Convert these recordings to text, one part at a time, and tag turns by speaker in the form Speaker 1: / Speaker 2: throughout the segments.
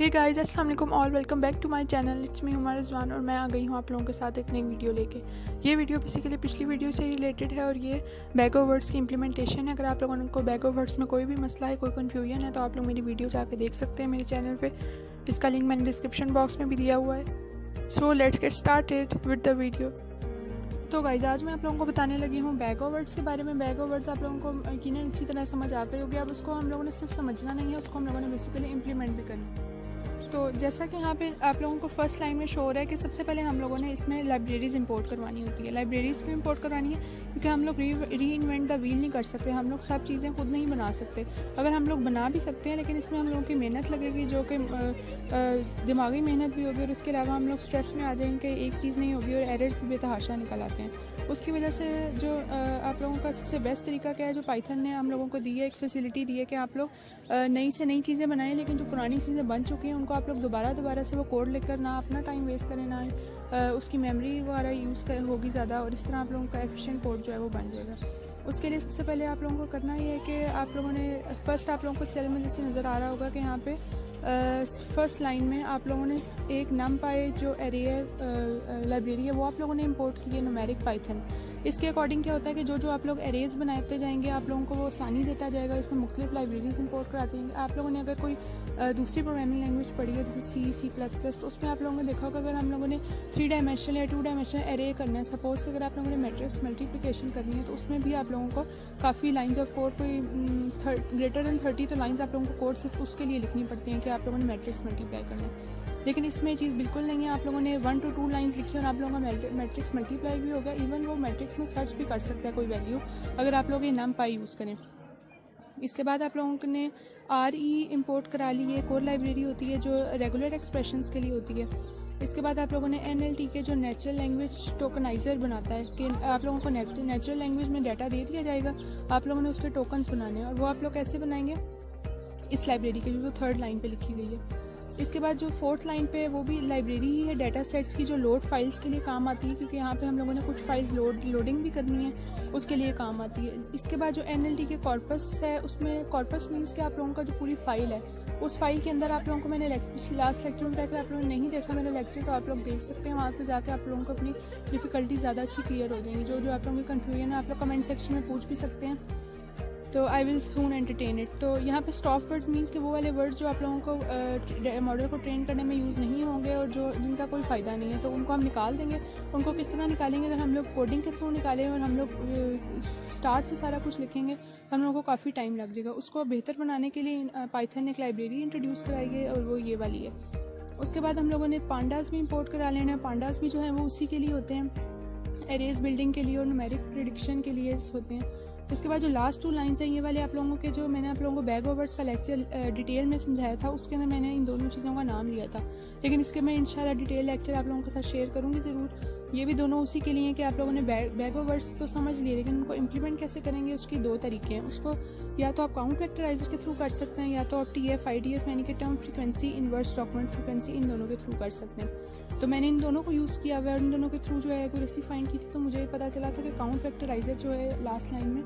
Speaker 1: हे guys, अस्सलाम वालेकुम all, welcome back to my channel. It's me Umar Rizwan और मैं आ गई हूँ आप लोगों के साथ एक नई वीडियो लेके। ये वीडियो बेसिकली पिछली वीडियो से रिलेटेड है और ये बैग ऑफ वर्ड्स की इम्प्लीमेंटेशन है। अगर आप लोगों को बैग ऑफ वर्ड्स में कोई भी मसला है, कोई कन्फ्यूजन है, तो आप लोग मेरी वीडियो जाकर देख सकते हैं मेरे चैनल पर। इसका लिंक मैंने डिस्क्रिप्शन बॉक्स में भी दिया हुआ है। So let's get started with the video. तो गाइस, आज मैं आप लोगों को बताने लगी हूँ बैग ऑफ वर्ड्स के बारे में। बैग ऑफ वर्ड्स आप लोगों को यकीनन अच्छी तरह समझ आ गई होगी। अब उसको हम लोगों ने सिर्फ समझना नहीं है, उसको हम लोगों ने बेसिकली इम्प्लीमेंट भी करना है। तो जैसा कि यहाँ पे आप लोगों को फर्स्ट लाइन में शो हो रहा है कि सबसे पहले हम लोगों ने इसमें लाइब्रेरीज़ इंपोर्ट करवानी होती है। लाइब्रेरीज़ क्यों इंपोर्ट करवानी है? क्योंकि हम लोग री इन्वेंट द व्हील नहीं कर सकते। हम लोग सब चीज़ें खुद नहीं बना सकते। अगर हम लोग बना भी सकते हैं, लेकिन इसमें हम लोगों की मेहनत लगेगी, जो कि दिमागी मेहनत भी होगी, और उसके अलावा हम लोग स्ट्रेस में आ जाएंगे, एक चीज़ नहीं होगी और एरर्स भी बेतहाशा निकल आते हैं। उसकी वजह से जो आप लोगों का सबसे बेस्ट तरीका क्या है, जो पाइथन ने हम लोगों को दी है, एक फैसिलिटी दी है कि आप लोग नई से नई चीज़ें बनाएं, लेकिन जो पुरानी चीज़ें बन चुकी हैं उनको आप लोग दोबारा से वो कोड लिखकर ना अपना टाइम वेस्ट करें, ना उसकी मेमोरी वगैरह यूज़ होगी ज़्यादा, और इस तरह आप लोगों का एफिशिएंट कोड जो है वो बन जाएगा। उसके लिए सबसे पहले आप लोगों को करना ये है कि आप लोगों ने फर्स्ट आप लोगों को सेल में जैसे नज़र आ रहा होगा कि यहाँ पे फर्स्ट लाइन में आप लोगों ने एक नमपाई जो एरे लाइब्रेरी है वो आप लोगों ने इंपोर्ट की है, न्यूमेरिक पाइथन। इसके अकॉर्डिंग क्या होता है कि जो आप लोग एरेज बनाते जाएंगे, आप लोगों को वो आसानी देता जाएगा। इसमें मुख्तलिफ लाइब्रेरीज इंपोर्ट कराते जाएंगे। आप लोगों ने अगर कोई दूसरी प्रोग्रामिंग लैंग्वेज पढ़ी है, जैसे C++, तो उसमें आप लोगों ने देखा होगा अगर हम लोगों ने 3 डायमेंशनल या 2 डायमेंशनल एरे करना है, सपोज अगर आप लोगों ने मैट्रिक्स मल्टीप्लिकेशन करनी है, तो उसमें भी आप लोगों को काफ़ी लाइन्स ऑफ कोड, कोई ग्रेटर दैन 30 तो लाइन्स आप लोगों को कोड सिर्फ उसके लिए लिखनी पड़ती हैं कि आप लोगों ने मैट्रिक्स मल्टीप्लाई करना है। लेकिन इसमें ये चीज़ बिल्कुल नहीं है। आप लोगों ने 1 to 2 लाइन्स लिखी और आप लोगों का मैट्रिक्स मल्टीप्लाई भी होगा। इवन वो मैट्रिक्स में सर्च भी कर सकता है कोई वैल्यू, अगर आप लोग ये NumPy यूज़ करें। इसके बाद आप लोगों ने RE इंपोर्ट करा ली है, कोर लाइब्रेरी होती है जो रेगुलर एक्सप्रेशंस के लिए होती है। इसके बाद आप लोगों ने NLT के जो नेचुरल लैंग्वेज टोकनाइज़र बनाता है कि आप लोगों को नेचुरल लैंग्वेज में डाटा दे दिया जाएगा, आप लोगों ने उसके टोकन्स बनाने हैं, और वो आप लोग कैसे बनाएंगे, इस लाइब्रेरी के जो 3rd लाइन पे लिखी गई है। इसके बाद जो 4th लाइन पे वो भी लाइब्रेरी ही है, डाटा सेट्स की, जो लोड फाइल्स के लिए काम आती है, क्योंकि यहाँ पे हम लोगों ने कुछ फाइल्स लोडिंग भी करनी है, उसके लिए काम आती है। इसके बाद जो NLT के कॉर्पस है, उसमें कॉर्पस मीन्स कि आप लोगों का जो पूरी फाइल है, उस फाइल के अंदर आप लोगों को मैंने लास्ट लेक्चर में बताया, आप लोगों ने नहीं देखा मेरा लेक्चर तो आप लोग देख सकते हैं, वहाँ पे जाके आप लोगों को अपनी डिफ़िकल्टी ज़्यादा अच्छी क्लियर हो जाएंगी। जो आप लोगों की कन्फ्यूजन है आप लोग कमेंट सेक्शन में पूछ भी सकते हैं, तो I will soon entertain it. तो यहाँ पे स्टॉप वर्ड्स मीन्स कि वो वाले वर्ड्स जो आप लोगों को मॉडल को ट्रेन करने में यूज़ नहीं होंगे और जो जिनका कोई फ़ायदा नहीं है, तो उनको हम निकाल देंगे। उनको किस तरह निकालेंगे? अगर हम लोग कोडिंग के थ्रू निकालें और हम लोग स्टार्ट से सारा कुछ लिखेंगे तो हम लोगों को काफ़ी टाइम लग जाएगा। उसको बेहतर बनाने के लिए पाइथन ने एक लाइब्रेरी इंट्रोड्यूस कराई है और वो ये वाली है। उसके बाद हम लोगों ने पांडास भी इंपोर्ट करा लेना है। पांडास भी जो है वो उसी के लिए होते हैं, एरेज बिल्डिंग के लिए और न्यूमेरिक प्रेडिक्शन के लिए होते हैं। इसके बाद जो लास्ट 2 लाइन्स हैं, ये वाले आप लोगों के, जो मैंने आप लोगों को बैग ऑफ वर्ड्स का लेक्चर डिटेल में समझाया था, उसके अंदर मैंने इन दोनों चीज़ों का नाम लिया था, लेकिन इसके मैं इंशाल्लाह डिटेल लेक्चर आप लोगों के साथ शेयर करूँगी ज़रूर। ये भी दोनों उसी के लिए हैं कि आप लोगों ने बैग ऑफ वर्ड्स तो समझ लिए, लेकिन उनको इम्प्लीमेंट कैसे करेंगे उसकी 2 तरीके हैं। उसको या तो आप काउंट वेक्टराइजर के थ्रू कर सकते हैं, या तो आप TF IDF यानी कि term frequency, inverse document frequency, इन दोनों के थ्रू कर सकते हैं। तो मैंने इन दोनों को यूज़ किया हुआ है और इन दोनों के थ्रू जो है एक्यूरेसी फाइंड की थी, तो मुझे पता चला था कि काउंट वेक्टराइजर जो है लास्ट लाइन में,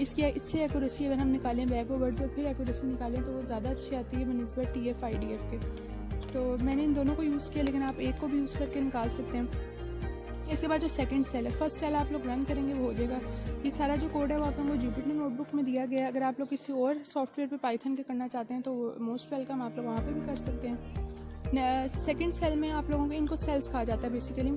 Speaker 1: इससे एक्यूरेसी अगर हम निकालें बैग ऑफ वर्ड्स और फिर एक्यूरेसी निकालें तो वो ज़्यादा अच्छी आती है बनिस्बत TF IDF के। तो मैंने इन दोनों को यूज़ किया, लेकिन आप एक को भी यूज़ करके निकाल सकते हैं। इसके बाद जो सेकंड सेल है, फर्स्ट सेल आप लोग रन करेंगे वो हो जाएगा। ये सारा जो कोड है वो आप लोगों को जुपिटर नोटबुक में दिया गया है। अगर आप लोग किसी और सॉफ्टवेयर पे पाइथन के करना चाहते हैं तो मोस्ट वेलकम, आप लोग वहाँ पे भी कर सकते हैं। सेकंड सेल में आप लोगों को, इनको सेल्स कहा जाता है बेसिकली।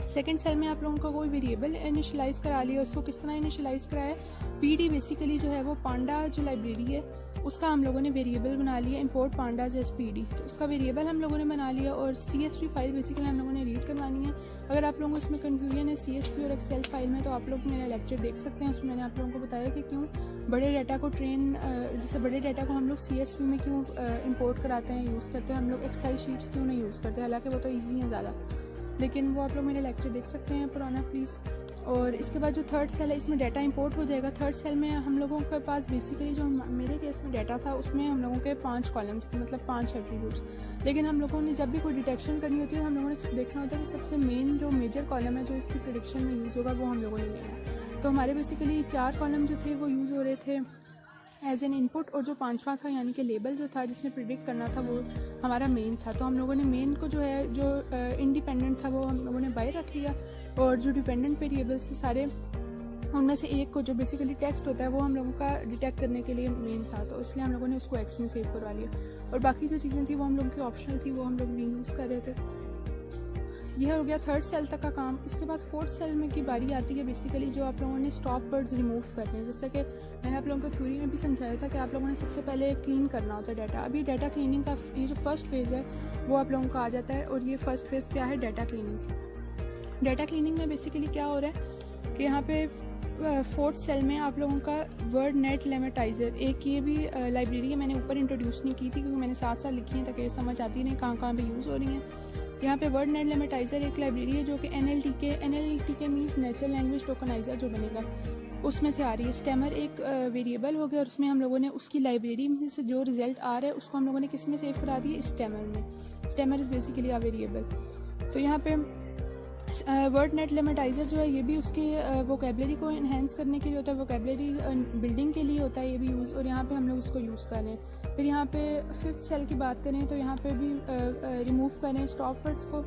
Speaker 1: सेकंड सेल में आप लोगों को कोई वेरिएबल इनिशियलाइज़ करा लिया। उसको किस तरह इनिशियलाइज़ कराया? PD बेसिकली जो है वो पांडा जो लाइब्रेरी है उसका हम लोगों ने वेरिएबल बना लिया, इंपोर्ट पांडाज एज PD, तो उसका वेरिएबल हम लोगों ने बना लिया। और CSV फाइल बेसिकली हम लोगों ने रीड करवानी है। अगर आप लोगों को इसमें कन्फ्यूजन है CSV और एक्सेल फाइल में, तो आप लोग मेरा लेक्चर देख सकते हैं, उसमें मैंने आप लोगों को बताया कि क्यों बड़े डाटा को जैसे बड़े डाटा को हम लोग CSV में क्यों इंपोर्ट कराते हैं, यूज़ करते हैं, हम लोग एक्सेल शीट्स क्यों नहीं यूज़ करते, हालांकि वो तो ईजी है ज़्यादा, लेकिन वो आप लोग मेरे लेक्चर देख सकते हैं पुराना प्लीज़। और इसके बाद जो 3rd सेल है, इसमें डाटा इंपोर्ट हो जाएगा। 3rd सेल में हम लोगों के पास बेसिकली जो मेरे केस में डाटा था, उसमें हम लोगों के 5 कॉलम्स थे, मतलब 5 एट्रीब्यूट्स। लेकिन हम लोगों ने जब भी कोई डिटेक्शन करनी होती है, हम लोगों ने देखना होता है कि सबसे मेन जो मेजर कॉलम है जो इसकी प्रेडिक्शन में यूज़ होगा, वो हम लोगों ने लेना है। तो हमारे बेसिकली 4 कॉलम जो थे वो यूज़ हो रहे थे एज एन इनपुट, और जो पांचवा था यानी कि लेबल जो था जिसने प्रिडिक्ट करना था वो हमारा मेन था। तो हम लोगों ने मेन को जो है जो इंडिपेंडेंट था वो हम लोगों ने बाय रख लिया, और जो डिपेंडेंट वेरिएबल्स थे सारे उनमें से एक को जो बेसिकली टेक्स्ट होता है वो हम लोगों का डिटेक्ट करने के लिए मेन था, तो इसलिए हम लोगों ने उसको एक्स में सेव करवा लिया। और बाकी जो चीज़ें थी वो हम लोगों की ऑप्शनल थी, वो हम लोग नहीं यूज़ कर रहे थे। यह हो गया थर्ड सेल तक का काम। इसके बाद फोर्थ सेल में की बारी आती है बेसिकली जो आप लोगों ने स्टॉप वर्ड्स रिमूव करने हैं। जैसे कि मैंने आप लोगों को थ्योरी में भी समझाया था कि आप लोगों ने सबसे पहले क्लीन करना होता है डाटा। अभी डाटा क्लीनिंग का ये जो फर्स्ट फेज़ है वो आप लोगों का आ जाता है, और ये फर्स्ट फेज़ क्या है, डाटा क्लीनिंग। डाटा क्लीनिंग में बेसिकली क्या हो रहा है कि यहाँ पे फोर्थ सेल में आप लोगों का वर्ड नेट लेमेटाइजर, एक ये भी लाइब्रेरी है, मैंने ऊपर इंट्रोड्यूस नहीं की थी क्योंकि मैंने साथ साथ लिखी है ताकि ये समझ आती नहीं कहाँ कहाँ पे यूज़ हो रही हैं। यहाँ पे वर्ड नेट लेमेटाइजर एक लाइब्रेरी है जो कि NLTK means natural language tokeniser जो बनेगा उसमें से आ रही है। स्टेमर एक वेरिएबल हो गया, और उसमें हम लोगों ने उसकी लाइब्रेरी में से जो रिजल्ट आ रहा है उसको हम लोगों ने किस में सेव करा दिया, स्टेमर में। Stemmer is basically a variable. तो यहाँ पे वर्ड नेट लेमेटाइजर जो है ये भी उसके वोकेबलरी को इन्हेंस करने के लिए होता है, वोकेबलरी बिल्डिंग के लिए होता है ये भी यूज़, और यहाँ पे हम लोग इसको यूज़ कर रहे हैं। फिर यहाँ पे फिफ्थ सेल की बात करें तो यहाँ पे भी रिमूव करें स्टॉप वर्ड्स को,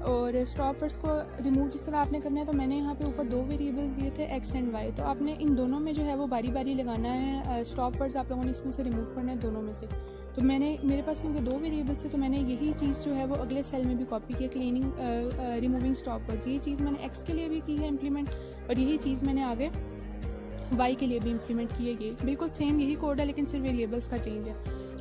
Speaker 1: और स्टॉप वर्ड्स को रिमूव जिस तरह आपने करना है तो मैंने यहाँ पे ऊपर दो वेरिएबल्स दिए थे एक्स एंड वाई, तो आपने इन दोनों में जो है वो बारी बारी लगाना है। स्टॉप वर्ड्स आप लोगों ने इसमें से रिमूव करना है दोनों में से। तो मेरे पास क्योंकि दो वेरिएबल्स थे तो मैंने यही चीज़ जो है वो अगले सेल में भी कॉपी की, क्लीनिंग रिमूविंग स्टॉप वर्ड्स। यही चीज़ मैंने एक्स के लिए भी की है इम्प्लीमेंट, और यही चीज़ मैंने आगे वाई के लिए भी इम्प्लीमेंट की है। ये बिल्कुल सेम यही कोड है लेकिन सिर्फ वेरिएबल्स का चेंज है।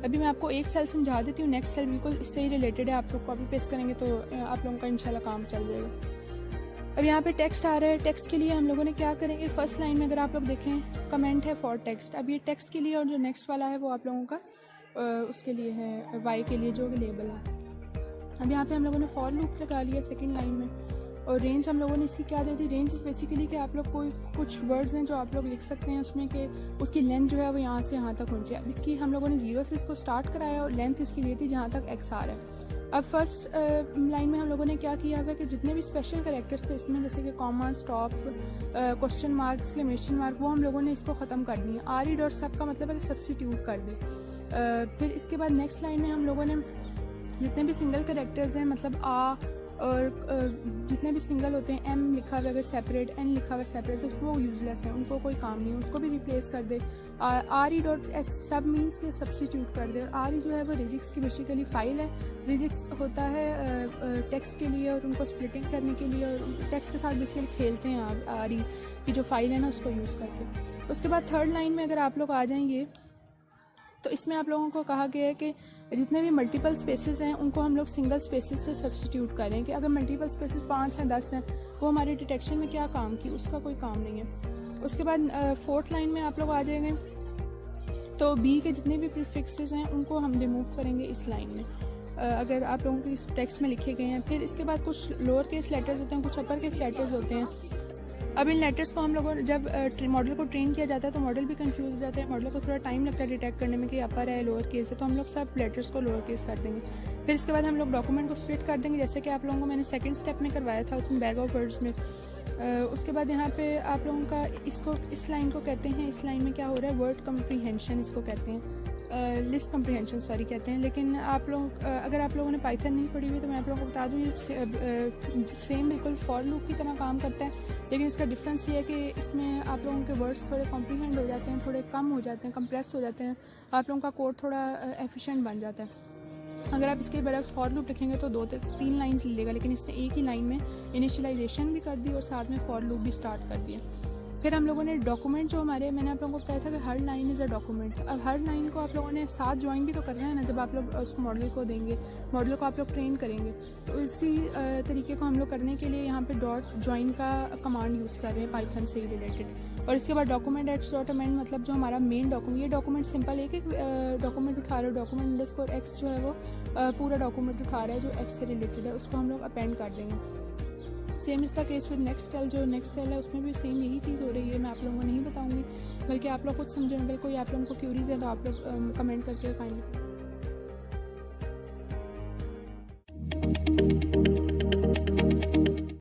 Speaker 1: अभी मैं आपको एक सेल समझा देती हूँ, नेक्स्ट सेल बिल्कुल इससे ही रिलेटेड है, आप लोग कॉपी पेस्ट करेंगे तो आप लोगों का इंशाल्लाह काम चल जाएगा। अब यहाँ पे टेक्स्ट आ रहा है, टेक्स्ट के लिए हम लोगों ने क्या करेंगे, फर्स्ट लाइन में अगर आप लोग देखें कमेंट है फॉर टेक्स्ट। अब ये टेक्स्ट के लिए, और जो नेक्स्ट वाला है वो आप लोगों का उसके लिए है, वाई के लिए जो लेबल है। अब यहाँ पे हम लोगों ने फॉर लूप लगा लिया सेकेंड लाइन में, और रेंज हम लोगों ने इसकी क्या दे दी, रेंज इस बेसिकली कि आप लोग कोई कुछ वर्ड्स हैं जो आप लोग लिख सकते हैं उसमें कि उसकी लेंथ जो है वो यहाँ से यहाँ तक होनी चाहिए। अब इसकी हम लोगों ने 0 से इसको स्टार्ट कराया और लेंथ इसकी ली थी जहाँ तक x आ रहा है। अब फर्स्ट लाइन में हम लोगों ने क्या किया हुआ है कि जितने भी स्पेशल कैरेक्टर्स थे इसमें, जैसे कि comma, stop, question mark, exclamation mark, वो हम लोगों ने इसको ख़त्म कर दिया। आर ई डॉट सब का मतलब है कि सब्सिट्यूट कर दे। फिर इसके बाद नेक्स्ट लाइन में हम लोगों ने जितने भी सिंगल कैरेक्टर्स हैं, मतलब आ और जितने भी सिंगल होते हैं, एम लिखा हुआ अगर सेपरेट, एन लिखा हुआ सेपरेट, तो वो यूजलेस है, उनको कोई काम नहीं है, उसको भी रिप्लेस कर दे। आर ई डॉट एस सब मीन्स के सब्सिट्यूट कर दे। और आर ई जो है वो रिजिक्स की बेसिकली फाइल है। रिजिक्स होता है टेक्स्ट के लिए और उनको स्प्लिटिंग करने के लिए, और टेक्स्ट के साथ बेसिकली खेलते हैं आर ई की जो फाइल है ना उसको यूज़ करके। उसके बाद थर्ड लाइन में अगर आप लोग आ जाएंगे तो इसमें आप लोगों को कहा गया है कि जितने भी मल्टीपल स्पेसेस हैं उनको हम लोग सिंगल स्पेसेस से सब्स्टिट्यूट करें, कि अगर मल्टीपल स्पेसेस 5 हैं 10 हैं वो हमारे डिटेक्शन में क्या काम की, उसका कोई काम नहीं है। उसके बाद फोर्थ लाइन में आप लोग आ जाएंगे तो बी के जितने भी प्रीफिक्सेस हैं उनको हम रिमूव करेंगे इस लाइन में, अगर आप लोगों के इस टेक्स्ट में लिखे गए हैं। फिर इसके बाद कुछ लोअर केस लेटर्स होते हैं, कुछ अपर केस लेटर्स होते हैं। अब इन लेटर्स को हम लोगों जब मॉडल को ट्रेन किया जाता है तो मॉडल भी कंफ्यूज हो जाता है, मॉडल को थोड़ा टाइम लगता है डिटेक्ट करने में कि अपर है लोअर केस है, तो हम लोग सब लेटर्स को लोअर केस कर देंगे। फिर इसके बाद हम लोग डॉक्यूमेंट को स्प्लिट कर देंगे, जैसे कि आप लोगों को मैंने सेकंड स्टेप में करवाया था उसमें बैग ऑफ वर्ड्स में। उसके बाद यहाँ पे आप लोगों का इसको इस लाइन को कहते हैं, इस लाइन में क्या हो रहा है, वर्ड कम्प्रीहेंशन इसको कहते हैं, लिस्ट कम्प्रीहेंशन सॉरी कहते हैं। लेकिन आप लोग अगर आप लोगों ने पाइथन नहीं पढ़ी हुई तो मैं आप लोगों को बता दूँ ये सेम बिल्कुल फॉर लूप की तरह काम करता है, लेकिन इसका डिफरेंस ये है कि इसमें आप लोगों के वर्ड्स थोड़े कॉम्प्रीहेंड हो जाते हैं, थोड़े कम हो जाते हैं, कंप्रेस हो जाते हैं, आप लोगों का कोड थोड़ा एफिशिएंट बन जाता है। अगर आप इसके बरक्स फॉर लूप लिखेंगे तो 2 से 3 लाइन्स लेगा, लेकिन इसने एक ही लाइन में इनिशियलाइजेशन भी कर दी और साथ में फॉर लूप भी स्टार्ट कर दिया। फिर हम लोगों ने डॉक्यूमेंट जो हमारे, मैंने आप लोगों को बताया था कि हर लाइन इज़ अ डॉक्यूमेंट। अब हर लाइन को आप लोगों ने साथ ज्वाइन भी तो करना है ना, जब आप लोग उसको मॉडल को देंगे, मॉडल को आप लोग ट्रेन करेंगे, तो इसी तरीके को हम लोग करने के लिए यहाँ पे डॉट ज्वाइन का कमांड यूज़ कर रहे हैं पाइथन से ही रिलेटेड। और इसके बाद डॉक्यूमेंट एक्स डॉट अमेंड, मतलब जो हमारा मेन डॉक्यूमेंट, ये डॉक्यूमेंट सिंपल है कि डॉक्यूमेंट उठा रहे हो, डॉक्यूमेंट अंडरस्कोर एक्स जो है वो पूरा डॉक्यूमेंट उठा रहा है जो एक्स से रिलेटेड है, उसको हम लोग अपेंड कर देंगे। Same is the case with next cell, जो नेक्स्ट सेल है उसमें भी सेम यही चीज़ हो रही है, मैं आप लोगों को नहीं बताऊंगी, बल्कि आप लोग खुद समझें। अगर कोई आप लोगों को क्यूरीज है तो आप लोग कमेंट करके काइंडली